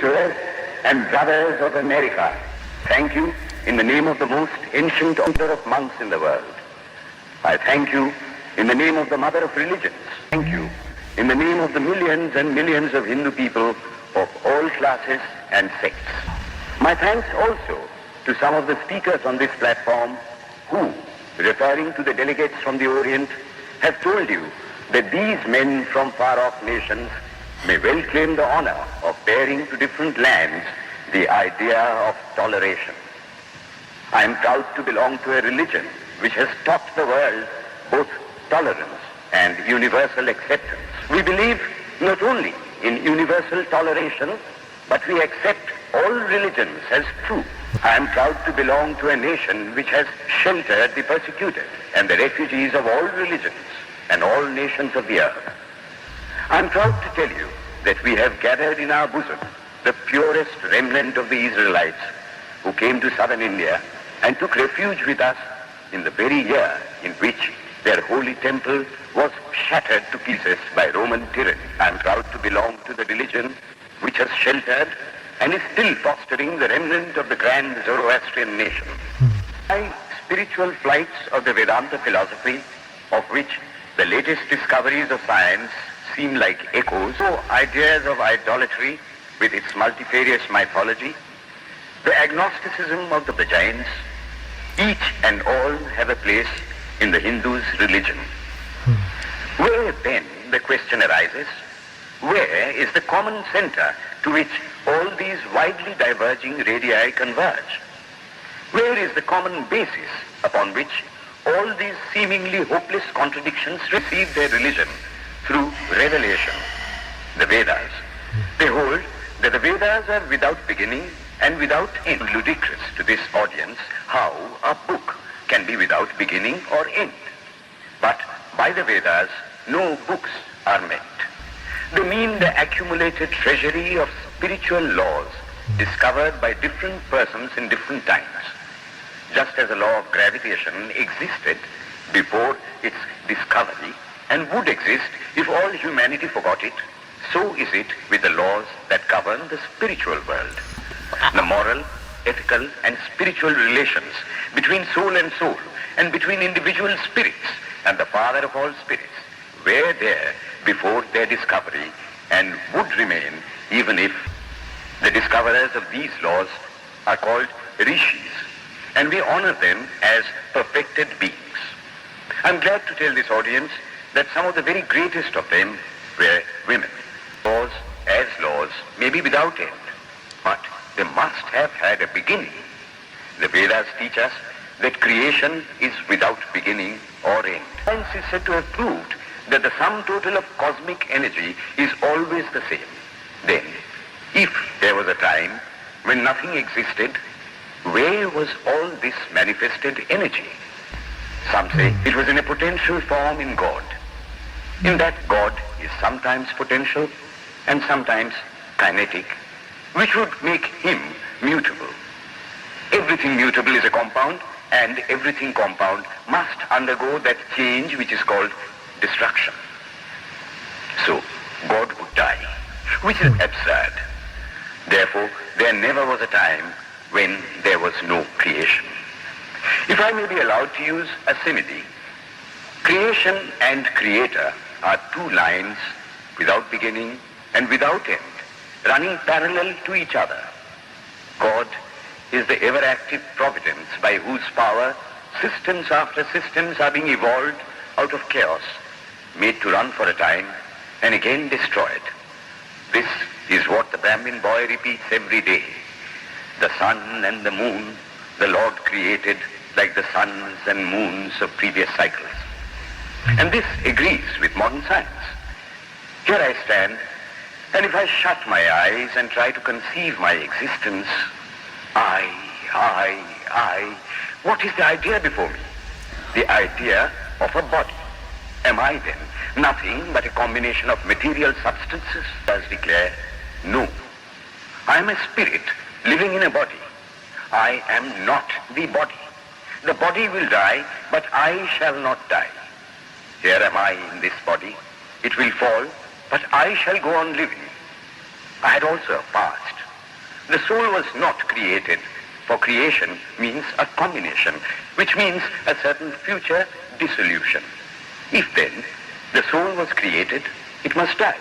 sisters and brothers of America, thank you in the name of the most ancient order of monks in the world. I thank you in the name of the mother of religions. Thank you in the name of the millions and millions of Hindu people of all classes and sects. My thanks also to some of the speakers on this platform who, referring to the delegates from the Orient, have told you that these men from far-off nations may well claim the honor of bearing to different lands the idea of toleration. I am proud to belong to a religion which has taught the world both tolerance and universal acceptance. We believe not only in universal toleration, but we accept all religions as true. I am proud to belong to a nation which has sheltered the persecuted and the refugees of all religions and all nations of the earth. I am proud to tell you that we have gathered in our bosom the purest remnant of the Israelites who came to southern India and took refuge with us in the very year in which their holy temple was shattered to pieces by Roman tyranny. I am proud to belong to the religion which has sheltered and is still fostering the remnant of the grand Zoroastrian nation. My spiritual flights of the Vedanta philosophy, of which the latest discoveries of science seem like echoes, so ideas of idolatry with its multifarious mythology, the agnosticism of the Jains, each and all have a place in the Hindu's religion. Where then, the question arises, where is the common center to which all these widely diverging radii converge? Where is the common basis upon which all these seemingly hopeless contradictions receive their religion through revelation? The Vedas. They hold that the Vedas are without beginning and without end. Ludicrous to this audience how a book can be without beginning or end. But by the Vedas, no books are meant. They mean the accumulated treasury of spiritual laws discovered by different persons in different times. Just as the law of gravitation existed before its discovery and would exist if all humanity forgot it, so is it with the laws that govern the spiritual world. The moral, ethical, and spiritual relations between soul and between individual spirits and the Father of all spirits were there before their discovery and would remain even if the discoverers of these laws are called rishis, and we honor them as perfected beings. I'm glad to tell this audience that some of the very greatest of them were women. Laws, as laws, may be without end, but they must have had a beginning. The Vedas teach us that creation is without beginning or end. Science is said to have proved that the sum total of cosmic energy is always the same. Then, if there was a time when nothing existed, where was all this manifested energy? Some say it was in a potential form in God. In that God is sometimes potential and sometimes kinetic, which would make him mutable. Everything mutable is a compound, and everything compound must undergo that change which is called destruction. So, God would die, which is absurd. Therefore, there never was a time when there was no creation. If I may be allowed to use a simile, creation and creator are two lines without beginning and without end, running parallel to each other. God is the ever-active providence by whose power systems after systems are being evolved out of chaos, made to run for a time and again destroyed. This is what the Brahmin boy repeats every day. The sun and the moon the Lord created like the suns and moons of previous cycles. And this agrees with modern science. Here I stand, and if I shut my eyes and try to conceive my existence, I, what is the idea before me? The idea of a body. Am I then nothing but a combination of material substances? As declare, no. I am a spirit living in a body. I am not the body. The body will die, but I shall not die. Here am I in this body. It will fall, but I shall go on living. I had also a past, The soul was not created, for creation means a combination, which means a certain future dissolution. If then the soul was created, it must die.